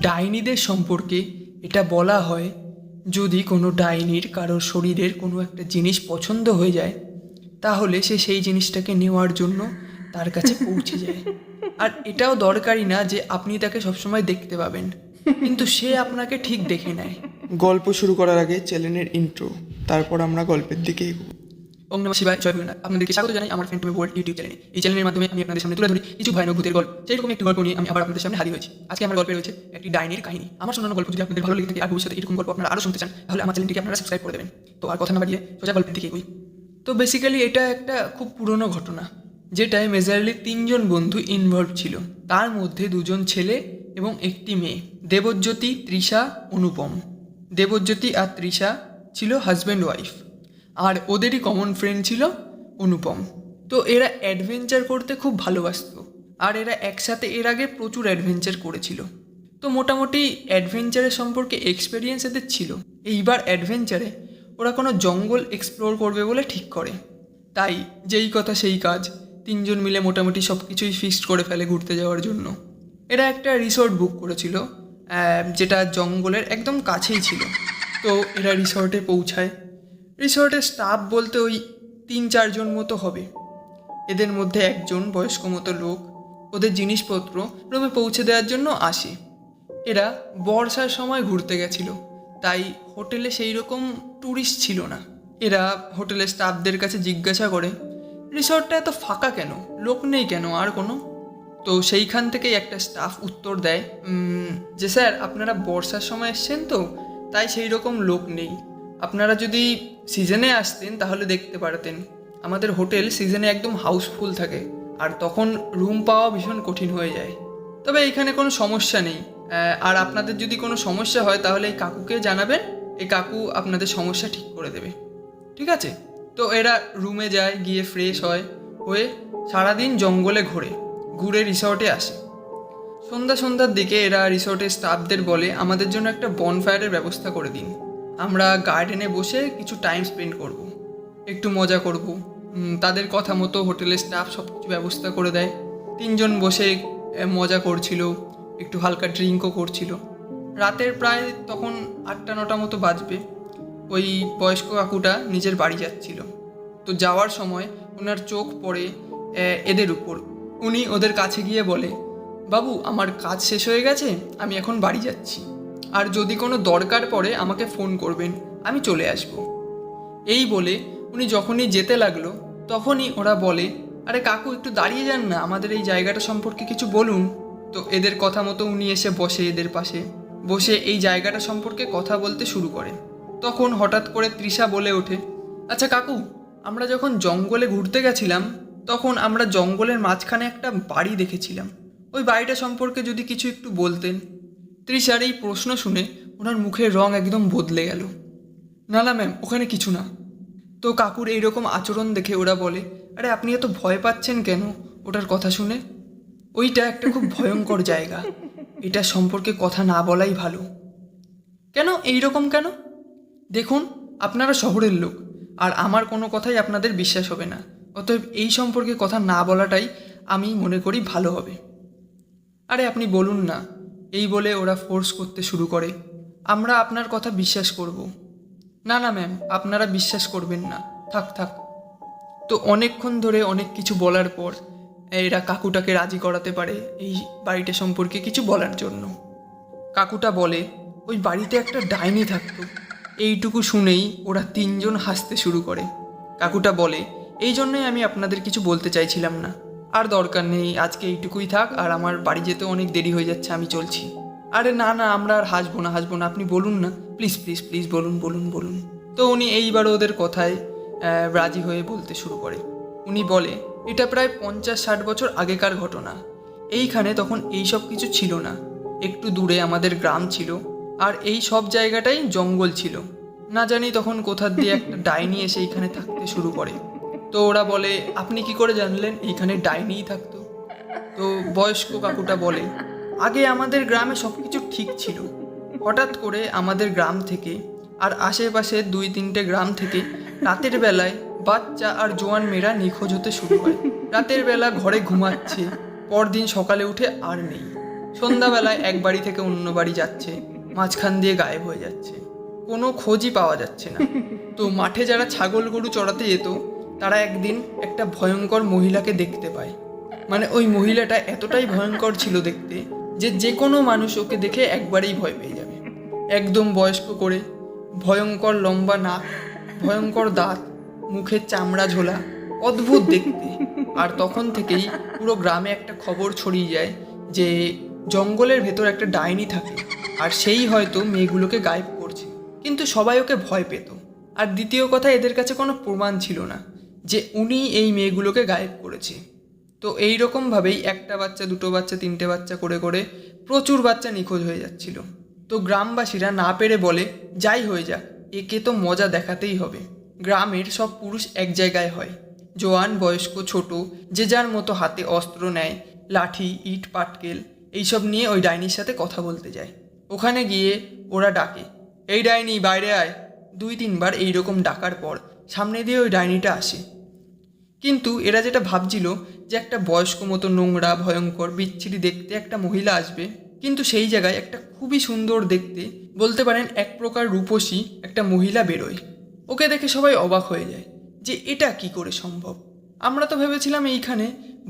ডাইনিদের সম্পর্কে এটা বলা হয়, যদি কোনো ডাইনির কারোর শরীরের কোনো একটা জিনিস পছন্দ হয়ে যায়, তাহলে সে সেই জিনিসটাকে নেওয়ার জন্য তার কাছে পৌঁছে যায়। আর এটাও দরকারি না যে আপনি তাকে সবসময় দেখতে পাবেন, কিন্তু সে আপনাকে ঠিক দেখে নেয়। গল্প শুরু করার আগে চ্যানেলের ইন্ট্রো, তারপর আমরা গল্পের দিকে এগোবো। ওম নমঃ শিবায়, জয় ভোলেনাথ। আপনাদেরকে স্বাগত জানাই আমার ফ্যান্টমি ওয়ার্ল্ড ইউটিউব চ্যানেলে। এই চ্যানেলের মাধ্যমে আমি আপনাদের সামনে তুলে ধরি কিছু ভয়ানক ভূতের গল্প। সেই রকম একটি গল্প নিয়ে আমি আবার আপনাদের সামনে হাজির হয়েছি। আজকে আমার গল্পে রয়েছে একটি ডাইনির কাহিনী। আমার শোনানো গল্প যদি আপনাদের ভালো লেগে থাকে আর ভবিষ্যতে এরকম গল্প আপনারা আরও শুনতে চান, তাহলে আমার চ্যানেলটিকে আপনারা সাবস্ক্রাইব করে দেবেন। তো আর কথা না বাড়িয়ে সোজা গল্পের দিকে এগোই। তো বেসিক্যালি এটা একটা খুব পুরনো ঘটনা, যেটায় মেজারলি 3জন বন্ধু ইনভলভ ছিল। তার মধ্যে 2জন ছেলে এবং একটি মেয়ে, দেবজ্যোতি, তৃষা, অনুপম। দেবজ্যোতি আর তৃষা ছিল হাজব্যান্ড ওয়াইফ, আর ওদেরই কমন ফ্রেন্ড ছিল অনুপম। তো এরা অ্যাডভেঞ্চার করতে খুব ভালোবাসতো, আর এরা একসাথে এর আগে প্রচুর অ্যাডভেঞ্চার করেছিল। তো মোটামুটি অ্যাডভেঞ্চারের সম্পর্কে এক্সপেরিয়েন্স এদের ছিল। এইবার অ্যাডভেঞ্চারে ওরা কোনো জঙ্গল এক্সপ্লোর করবে বলে ঠিক করে। তাই যেই কথা সেই কাজ, 3জন মিলে মোটামুটি সব কিছুই ফিক্সড করে ফেলে ঘুরতে যাওয়ার জন্য। এরা একটা রিসর্ট বুক করেছিল, যেটা জঙ্গলের একদম কাছেই ছিল। তো এরা রিসর্টে পৌঁছায়। রিসর্টের স্টাফ বলতে ওই 3-4 জন মতো হবে। এদের মধ্যে একজন বয়স্ক মতো লোক ওদের জিনিসপত্র রুমে পৌঁছে দেওয়ার জন্য আসে। এরা বর্ষার সময় ঘুরতে গেছিল, তাই হোটেলে সেই রকম ট্যুরিস্ট ছিল না। এরা হোটেলের স্টাফদের কাছে জিজ্ঞাসা করে, রিসর্টটা এত ফাঁকা কেন, লোক নেই কেন আর কোনো? তো সেইখান থেকেই একটা স্টাফ উত্তর দেয় যে স্যার, আপনারা বর্ষার সময় এসছেন তো, তাই সেই রকম লোক নেই। আপনারা যদি সিজনে আসতেন তাহলে দেখতে পারতেন, আমাদের হোটেল সিজনে একদম হাউসফুল থাকে, আর তখন রুম পাওয়া ভীষণ কঠিন হয়ে যায়। তবে এইখানে কোনো সমস্যা নেই, আর আপনাদের যদি কোনো সমস্যা হয় তাহলে এই কাকুকে জানাবেন, এই কাকু আপনাদের সমস্যা ঠিক করে দেবে। ঠিক আছে? তো এরা রুমে যায়, গিয়ে ফ্রেশ হয়ে সারাদিন জঙ্গলে ঘুরে রিসর্টে আসে। সন্ধ্যার দিকে এরা রিসর্টের স্টাফদের বলে, আমাদের জন্য একটা বনফায়ারের ব্যবস্থা করে দিন, আমরা গার্ডেনে বসে কিছু টাইম স্পেন্ড করব, একটু মজা করব। তাদের কথা মতো হোটেলের স্টাফ সব কিছু ব্যবস্থা করে দেয়। 3জন বসে মজা করছিল, একটু হালকা ড্রিঙ্কও করছিল। রাতের প্রায় তখন 8-9টা মতো বাজবে। ওই বয়স্ক কাকুটা নিজের বাড়ি যাচ্ছিল। তো যাওয়ার সময় ওনার চোখ পড়ে এদের উপর। উনি ওদের কাছে গিয়ে বলে, বাবু, আমার কাজ শেষ হয়ে গেছে, আমি এখন বাড়ি যাচ্ছি, আর যদি কোনো দরকার পড়ে আমাকে ফোন করবেন, আমি চলে আসব। এই বলে উনি যখনই যেতে লাগলো, তখনই ওরা বলে, আরে কাকু, একটু দাঁড়িয়ে যান না, আমাদের এই জায়গাটা সম্পর্কে কিছু বলুন। তো এদের কথা মতো উনি এসে বসে এদের পাশে, বসে এই জায়গাটা সম্পর্কে কথা বলতে শুরু করে। তখন হঠাৎ করে তৃষা বলে ওঠে, আচ্ছা কাকু, আমরা যখন জঙ্গলে ঘুরতে গেছিলাম, তখন আমরা জঙ্গলের মাঝখানে একটা বাড়ি দেখেছিলাম, ওই বাড়িটা সম্পর্কে যদি কিছু একটু বলতেন। তৃষার এই প্রশ্ন শুনে ওনার মুখের রং একদম বদলে গেল। না না ম্যাম, ওখানে কিছু না। তো কাকুর এইরকম আচরণ দেখে ওরা বলে, আরে আপনি এত ভয় পাচ্ছেন কেন ওটার কথা শুনে? ওইটা একটা খুব ভয়ঙ্কর জায়গা, এটা সম্পর্কে কথা না বলাই ভালো। কেন এইরকম কেন? দেখুন, আপনারা শহরের লোক, আর আমার কোনো কথাই আপনাদের বিশ্বাস হবে না, অতএব এই সম্পর্কে কথা না বলাটাই আমি মনে করি ভালো হবে। আরে আপনি বলুন না। এই বলে ওরা ফোর্স করতে শুরু করে, আমরা আপনার কথা বিশ্বাস করব। না না ম্যাম, আপনারা বিশ্বাস করবেন না, থাক। তো অনেকক্ষণ ধরে অনেক কিছু বলার পর এরা কাকুটাকে রাজি করাতে পারে এই বাড়িটা সম্পর্কে কিছু বলার জন্য। কাকুটা বলে, ওই বাড়িতে একটা ডাইনি থাকতো। এইটুকু শুনেই ওরা 3জন হাসতে শুরু করে। কাকুটা বলে, এই জন্যই আমি আপনাদের কিছু বলতে চাইছিলাম না, আর দরকার নেই, আজকে এইটুকুই থাক, আর আমার বাড়ি যেতে অনেক দেরি হয়ে যাচ্ছে, আমি চলছি। আরে না, আমরা আর হাসবো না, আপনি বলুন না, প্লিজ বলুন। তো উনি এইবার ওদের কথায় রাজি হয়ে বলতে শুরু করে। উনি বলে, এটা প্রায় 50-60 বছর আগেকার ঘটনা। এইখানে তখন এই সব কিছু ছিল না, একটু দূরে আমাদের গ্রাম ছিল, আর এই সব জায়গাটাই জঙ্গল ছিল। না জানি তখন কোথা দিয়ে একটা ডাইনি এসে এইখানে থাকতে শুরু করে। তো ওরা বলে, আপনি কি করে জানলেন এইখানে ডাইনিই থাকতো? তো বয়স্ক কাকুটা বলে, আগে আমাদের গ্রামে সব কিছু ঠিক ছিল, হঠাৎ করে আমাদের গ্রাম থেকে আর আশেপাশে 2-3টে গ্রাম থেকে রাতের বেলায় বাচ্চা আর জোয়ান মেয়েরা নিখোঁজ হতে শুরু হয়। রাতের বেলা ঘরে ঘুমাচ্ছে, পরদিন সকালে উঠে আর নেই। সন্ধ্যাবেলায় এক বাড়ি থেকে অন্য বাড়ি যাচ্ছে, মাঝখান দিয়ে গায়েব হয়ে যাচ্ছে, কোনো খোঁজই পাওয়া যাচ্ছে না। তো মাঠে যারা ছাগল গরু চড়াতে যেত তারা একদিন একটা ভয়ঙ্কর মহিলাকে দেখতে পায়। মানে ওই মহিলাটা এতটাই ভয়ঙ্কর ছিল দেখতে যে যে কোনো মানুষ ওকে দেখে একবারেই ভয় পেয়ে যাবে। একদম বয়স্ক করে, ভয়ঙ্কর লম্বা নাক, ভয়ঙ্কর দাঁত, মুখের চামড়া ঝোলা, অদ্ভুত দেখতে। আর তখন থেকেই পুরো গ্রামে একটা খবর ছড়িয়ে যায় যে জঙ্গলের ভেতর একটা ডাইনি থাকে আর সেই হয়তো মেয়েগুলোকে গায়েব করছে। কিন্তু সবাই ওকে ভয় পেত। আর দ্বিতীয় কথা, এদের কাছে কোনো প্রমাণ ছিল না যে উনি এই মেয়েগুলোকে গায়েব করেছে। তো এই রকমভাবেই একটা বাচ্চা, দুটো বাচ্চা, তিনটে বাচ্চা করে করে প্রচুর বাচ্চা নিখোঁজ হয়ে যাচ্ছিল। তো গ্রামবাসীরা না পেরে বলে, যাই হয়ে যাক, একে তো মজা দেখাতেই হবে। গ্রামের সব পুরুষ এক জায়গায় হয়, জোয়ান, বয়স্ক, ছোট, যে যার মতো হাতে অস্ত্র নেয়, লাঠি, ইট, পাটকেল এইসব নিয়ে ওই ডাইনির সাথে কথা বলতে যায়। ওখানে গিয়ে ওরা ডাকে, এই ডাইনি বাইরে আয়। 2-3 বার এইরকম ডাকার পর সামনে দিয়ে ওই ডাইনিটা আসে। কিন্তু এরা যেটা ভাবছিল যে একটা বয়স্ক মতো নোংরা, ভয়ঙ্কর, বিচ্ছিরি দেখতে একটা মহিলা আসবে, কিন্তু সেই জায়গায় একটা খুবই সুন্দর দেখতে, বলতে পারেন এক প্রকার রূপসী একটা মহিলা বেরোয়। ওকে দেখে সবাই অবাক হয়ে যায় যে এটা কি করে সম্ভব। আমরা তো ভেবেছিলাম এইখানে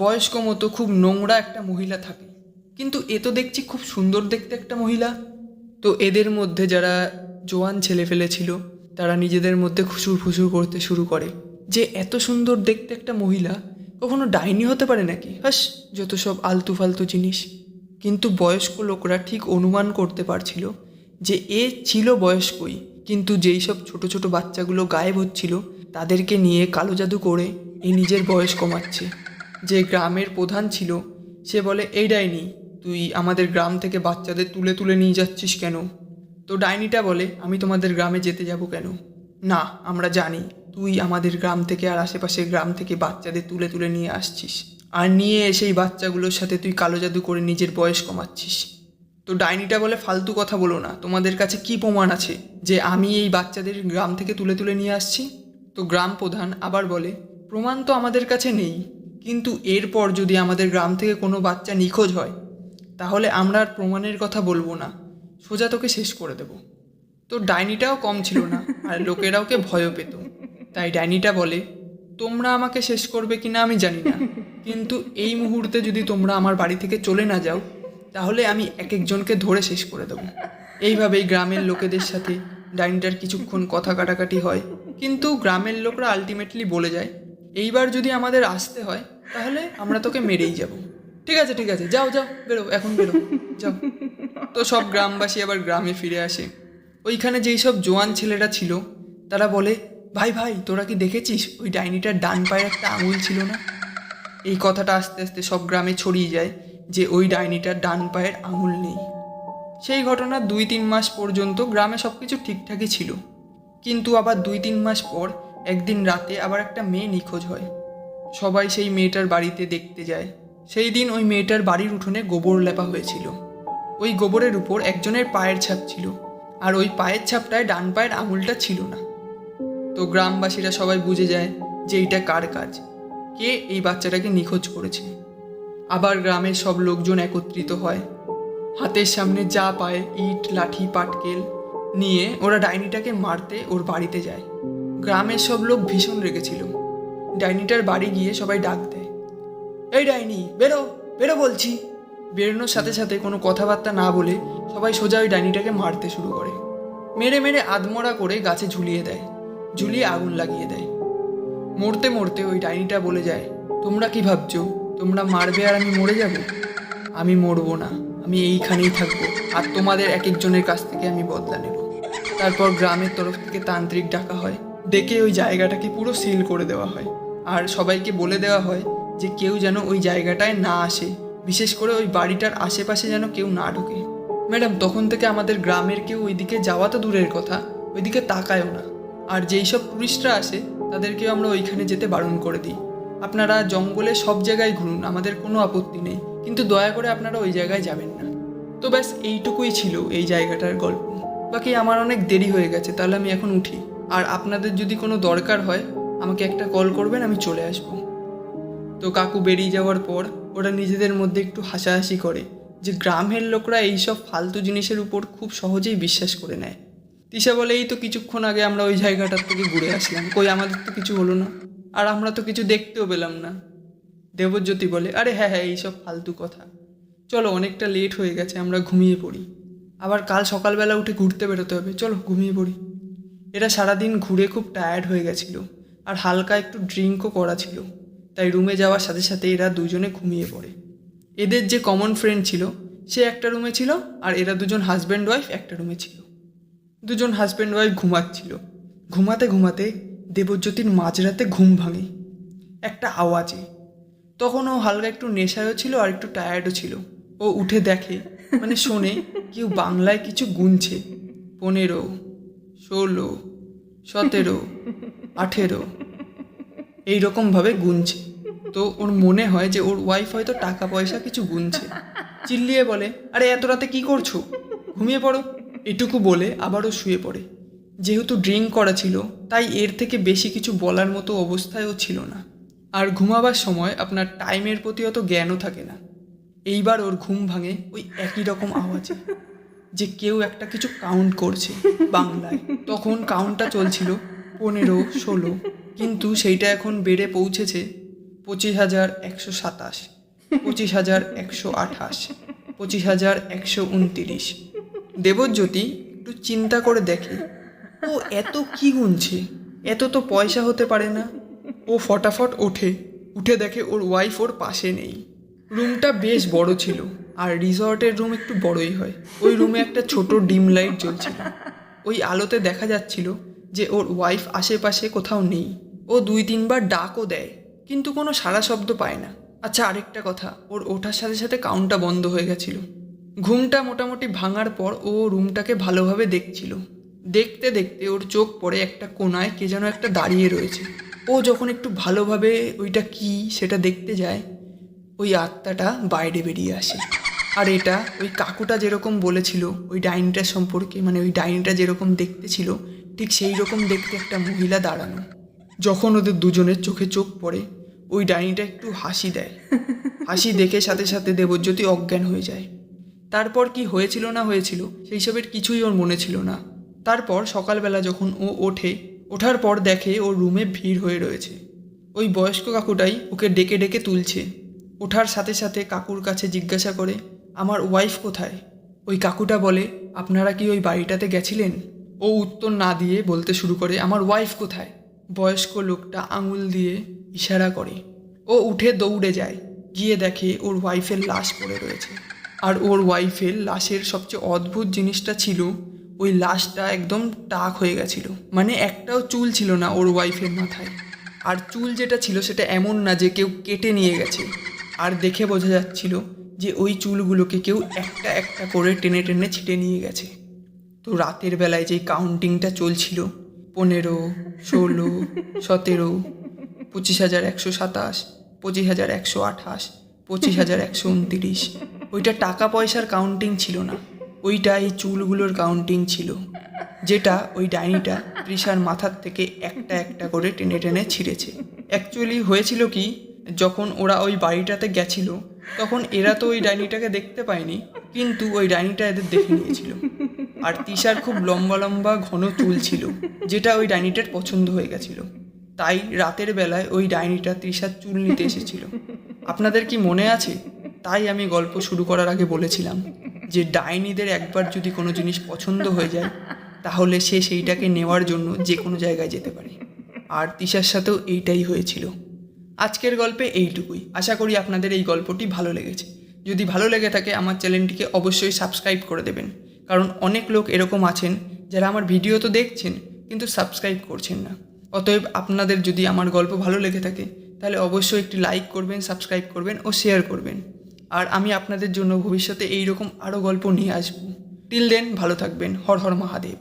বয়স্ক মতো খুব নোংরা একটা মহিলা থাকে, কিন্তু এ তো দেখছি খুব সুন্দর দেখতে একটা মহিলা। তো এদের মধ্যে যারা জোয়ান ছেলে ফেলে ছিল তারা নিজেদের মধ্যে খুশুর ফুসুর করতে শুরু করে যে এত সুন্দর দেখতে একটা মহিলা কখনো ডাইনি হতে পারে নাকি, হাস, যত সব আলতু ফালতু জিনিস। কিন্তু বয়স্ক লোকরা ঠিক অনুমান করতে পারছিল যে এ ছিল বয়স্কই, কিন্তু যেই সব ছোট ছোট বাচ্চাগুলো গায়েব হচ্ছিল তাদেরকে নিয়ে কালো জাদু করে এ নিজের বয়স কমাচ্ছে। যে গ্রামের প্রধান ছিল সে বলে, এই ডাইনি, তুই আমাদের গ্রাম থেকে বাচ্চাদের তুলে তুলে নিয়ে যাচ্ছিস কেন? তো ডাইনিটা বলে, আমি তোমাদের গ্রামে যেতে যাব কেন? না, আমরা জানি তুই আমাদের গ্রাম থেকে আর আশেপাশের গ্রাম থেকে বাচ্চাদের তুলে তুলে নিয়ে আসছিস, আর নিয়ে এসে এই বাচ্চাগুলোর সাথে তুই কালো জাদু করে নিজের বয়স কমাচ্ছিস। তো ডাইনিটা বলে, ফালতু কথা বলো না, তোমাদের কাছে কি প্রমাণ আছে যে আমি এই বাচ্চাদের গ্রাম থেকে তুলে তুলে নিয়ে আসছি? তো গ্রাম প্রধান আবার বলে, প্রমাণ তো আমাদের কাছে নেই, কিন্তু এরপর যদি আমাদের গ্রাম থেকে কোনো বাচ্চা নিখোঁজ হয় তাহলে আমরা আর প্রমাণের কথা বলবো না, সোজা তোকে শেষ করে দেব। তো ডাইনিটাও কম ছিল না, আর লোকেরা ওকে ভয়ও পেত। তাই ডাইনিটা বলে, তোমরা আমাকে শেষ করবে কিনা আমি জানি না, কিন্তু এই মুহূর্তে যদি তোমরা আমার বাড়ি থেকে চলে না যাও তাহলে আমি এক একজনকে ধরে শেষ করে দেবো। এইভাবেই গ্রামের লোকেদের সাথে ডাইনিটার কিছুক্ষণ কথা কাটাকাটি হয়, কিন্তু গ্রামের লোকরা আলটিমেটলি বলে যায়, এইবার যদি আমাদের আসতে হয় তাহলে আমরা তোকে মেরেই যাব। ঠিক আছে ঠিক আছে, যাও যাও, বেরো, এখন বেরো, যাও। তো সব গ্রামবাসী আবার গ্রামে ফিরে আসে। ওইখানে যেই সব জোয়ান ছেলেরা ছিল তারা বলে, ভাই ভাই, তোরা কি দেখেছিস ওই ডাইনিটার ডান পায়ের একটা আঙুল ছিল না? এই কথাটা আস্তে আস্তে সব গ্রামে ছড়িয়ে যায় যে ওই ডাইনিটার ডান পায়ের আঙুল নেই। সেই ঘটনা 2-3 মাস পর্যন্ত গ্রামে সব কিছু ঠিকঠাকই ছিল, কিন্তু আবার 2-3 মাস পর একদিন রাতে আবার একটা মেয়ে নিখোঁজ হয়। সবাই সেই মেয়েটার বাড়িতে দেখতে যায়। সেই দিন ওই মেয়েটার বাড়ির উঠোনে গোবর লেপা হয়েছিল। ওই গোবরের উপর একজনের পায়ের ছাপ ছিল, আর ওই পায়ের ছাপটায় ডান পায়ের আঙুলটা ছিল না। তো গ্রামবাসীরা সবাই বুঝে যায় যে এইটা কার কাজ, কে এই বাচ্চাটাকে নিখোঁজ করেছে। আবার গ্রামের সব লোকজন একত্রিত হয়, হাতের সামনে যা পায় ইট, লাঠি, পাটকেল নিয়ে ওরা ডাইনিটাকে মারতে ওর বাড়িতে যায়। গ্রামের সব লোক ভীষণ রেগেছিল। ডাইনিটার বাড়ি গিয়ে সবাই ডাক দেয়, এই ডাইনি, বেরো বেরো বলছি। বেরোনোর সাথে সাথে কোনো কথাবার্তা না বলে সবাই সোজা ওই ডাইনিটাকে মারতে শুরু করে। মেরে মেরে আধমরা করে গাছে ঝুলিয়ে দেয়, ঝুলিয়ে আগুন লাগিয়ে দেয়। মরতে মরতে ওই ডাইনিটা বলে যায়, তোমরা কি ভাবছো তোমরা মারবে আর আমি মরে যাব? আমি মরবো না, আমি এইখানেই থাকবো, আর তোমাদের এক একজনের কাছ থেকে আমি বদলা নেব। তারপর গ্রামের তরফ থেকে তান্ত্রিক ডাকা হয়, ডেকে ওই জায়গাটাকে পুরো সিল করে দেওয়া হয়, আর সবাইকে বলে দেওয়া হয় যে কেউ যেন ওই জায়গাটায় না আসে, বিশেষ করে ওই বাড়িটার আশেপাশে যেন কেউ না ঢোকে। ম্যাডাম, তখন থেকে আমাদের গ্রামের কেউ ওইদিকে যাওয়া তো দূরের কথা, ওইদিকে তাকায়ও না। আর যেই সব টুরিস্টরা আসে তাদেরকেও আমরা ওইখানে যেতে বারণ করে দিই। আপনারা জঙ্গলে সব জায়গায় ঘুরুন, আমাদের কোনো আপত্তি নেই, কিন্তু দয়া করে আপনারা ওই জায়গায় যাবেন না। তো ব্যাস এইটুকুই ছিল এই জায়গাটার গল্প। বাকি আমার অনেক দেরি হয়ে গেছে, তাহলে আমি এখন উঠি। আর আপনাদের যদি কোনো দরকার হয় আমাকে একটা কল করবেন, আমি চলে আসবো। তো কাকু বেরিয়ে যাওয়ার পর ওরা নিজেদের মধ্যে একটু হাসাহাসি করে যে গ্রামের লোকরা এইসব ফালতু জিনিসের উপর খুব সহজেই বিশ্বাস করে নেয়। তিশা বলে, এই তো কিছুক্ষণ আগে আমরা ওই জায়গাটার থেকে ঘুরে আসলাম, কই আমাদের তো কিছু হলো না, আর আমরা তো কিছু দেখতেও পেলাম না। দেবজ্যোতি বলে, আরে হ্যাঁ হ্যাঁ, এইসব ফালতু কথা, চলো অনেকটা লেট হয়ে গেছে, আমরা ঘুমিয়ে পড়ি, আবার কাল সকালবেলা উঠে ঘুরতে বেরোতে হবে, চলো ঘুমিয়ে পড়ি। এরা সারাদিন ঘুরে খুব টায়ার্ড হয়ে গেছিল, আর হালকা একটু ড্রিঙ্কও করা ছিল, তাই রুমে যাওয়ার সাথে সাথে এরা দুজনে ঘুমিয়ে পড়ে। এদের যে কমন ফ্রেন্ড ছিল সে একটা রুমে ছিল, আর এরা দুজন হাজব্যান্ড ওয়াইফ একটা রুমে ছিল। দুজন হাজব্যান্ড ওয়াইফ ঘুমাচ্ছিল। ঘুমাতে ঘুমাতে দেবজ্যোতির মাঝরাতে ঘুম ভাঙে একটা আওয়াজে। তখন ও হালকা একটু নেশায়ও ছিল আর একটু টায়ার্ডও ছিল। ও উঠে দেখে, মানে শোনে, কেউ বাংলায় কিছু গুনছে, 15, 16, 17, 18 এইরকমভাবে গুনছে। তো ওর মনে হয় যে ওর ওয়াইফ হয়তো টাকা পয়সা কিছু গুনছে। চিল্লিয়ে বলে, আরে এত রাতে কী করছো, ঘুমিয়ে পড়ো। এটুকু বলে আবারও শুয়ে পড়ে। যেহেতু ড্রিঙ্ক করা ছিল তাই এর থেকে বেশি কিছু বলার মতো অবস্থায়ও ছিল না। আর ঘুমাবার সময় আপনার টাইমের প্রতি অত জ্ঞানও থাকে না। এইবার ওর ঘুম ভাঙে ওই একই রকম আওয়াজে, যে কেউ একটা কিছু কাউন্ট করছে বাংলায়। তখন কাউন্টটা চলছিল 15, 16, কিন্তু সেইটা এখন বেড়ে পৌঁছেছে 25,127, 25,128, 25,129। দেবজ্যোতি একটু চিন্তা করে দেখে, ও এত কি গুনছে, এত তো পয়সা হতে পারে না। ও ফটাফট উঠে দেখে ওর ওয়াইফ ওর পাশে নেই। রুমটা বেশ বড় ছিল, আর রিসর্টের রুম একটু বড়ই হয়। ওই রুমে একটা ছোট ডিম লাইট জ্বলছিল। ওই আলোতে দেখা যাচ্ছিল যে ওর ওয়াইফ আশেপাশে কোথাও নেই। ও 2-3 বার ডাকও দেয়, কিন্তু কোনো সাড়া শব্দ পায় না। আচ্ছা, আরেকটা কথা, ওর ওঠার সাথে সাথে কাউন্টটা বন্ধ হয়ে গেছিল। ঘুমটা মোটামুটি ভাঙার পর ও রুমটাকে ভালোভাবে দেখছিল। দেখতে দেখতে ওর চোখ পড়ে একটা কোণায় কে যেন একটা দাঁড়িয়ে রয়েছে। ও যখন একটু ভালোভাবে ওইটা কি সেটা দেখতে যায়, ওই আত্মাটা বাইরে বেরিয়ে আসে। আর এটা ওই কাকুটা যেরকম বলেছিল ওই ডাইনিটার সম্পর্কে, মানে ওই ডাইনিটা যেরকম দেখতে ছিল ঠিক সেই রকম দেখতে একটা মহিলা দাঁড়ানো। যখন ওদের দুজনের চোখে চোখ পড়ে, ওই ডাইনিটা একটু হাসি দেয়। হাসি দেখে সাথে সাথে দেবজ্যোতি অজ্ঞান হয়ে যায়। তারপর কি হয়েছিল না হয়েছিল সেই সবের কিছুই ওর মনে ছিল না। তারপর সকালবেলা যখন ও ওঠার পর দেখে ওর রুমে ভিড় হয়ে রয়েছে। ওই বয়স্ক কাকুটাই ওকে ডেকে ডেকে তুলছে। ওঠার সাথে সাথে কাকুর কাছে জিজ্ঞাসা করে, আমার ওয়াইফ কোথায়? ওই কাকুটা বলে, আপনারা কি ওই বাড়িটাতে গেছিলেন? ও উত্তর না দিয়ে বলতে শুরু করে, আমার ওয়াইফ কোথায়? বয়স্ক লোকটা আঙুল দিয়ে ইশারা করে। ও উঠে দৌড়ে যায়, গিয়ে দেখে ওর ওয়াইফের লাশ পড়ে রয়েছে। আর ওর ওয়াইফের লাশের সবচেয়ে অদ্ভুত জিনিসটা ছিল ওই লাশটা একদম টাক হয়ে গেছিল, মানে একটাও চুল ছিল না ওর ওয়াইফের মাথায়। আর চুল যেটা ছিল সেটা এমন না যে কেউ কেটে নিয়ে গেছে, আর দেখে বোঝা যাচ্ছিল যে ওই চুলগুলোকে কেউ একটা একটা করে টেনে টেনে ছিটে নিয়ে গেছে। তো রাতের বেলায় যেই কাউন্টিংটা চলছিল 15, 16, 17, 25,127, 25,128, 25,129, ওইটা টাকা পয়সার কাউন্টিং ছিল না, ওইটা এই চুলগুলোর কাউন্টিং ছিল, যেটা ওই ডাইনিটা তৃষার মাথার থেকে একটা একটা করে টেনে টেনে ছিঁড়েছে। অ্যাকচুয়ালি হয়েছিল কি, যখন ওরা ওই বাড়িটাতে গেছিল তখন এরা তো ওই ডাইনিটাকে দেখতে পায়নি, কিন্তু ওই ডাইনিটা এদের দেখে নিয়েছিল। আর তৃষার খুব লম্বা লম্বা ঘন চুল ছিল, যেটা ওই ডাইনিটার পছন্দ হয়ে গেছিল। তাই রাতের বেলায় ওই ডাইনিটা তৃষার চুল নিতে এসেছিল। আপনাদের কি মনে আছে? তাই আমি গল্প শুরু করার আগে বলেছিলাম যে ডাইনিদের একবার যদি কোনো জিনিস পছন্দ হয়ে যায় তাহলে সে সেইটাকে নেওয়ার জন্য যে কোনো জায়গায় যেতে পারে। আর তৃষার সাথেও এইটাই হয়েছিল। আজকের গল্পে এইটুকুই। আশা করি আপনাদের এই গল্পটি ভালো লেগেছে। যদি ভালো লেগে থাকে আমার চ্যানেলটিকে অবশ্যই সাবস্ক্রাইব করে দেবেন, কারণ অনেক লোক এরকম আছেন যারা আমার ভিডিও তো দেখছেন কিন্তু সাবস্ক্রাইব করছেন না। অতএব আপনাদের যদি আমার গল্প ভালো লেগে থাকে তাহলে অবশ্যই একটি লাইক করবেন, সাবস্ক্রাইব করবেন ও শেয়ার করবেন। আর আমি আপনাদের জন্য ভবিষ্যতে এইরকম আরও গল্প নিয়ে আসবো। টিল দেন ভালো থাকবেন। হর হর মহাদেব।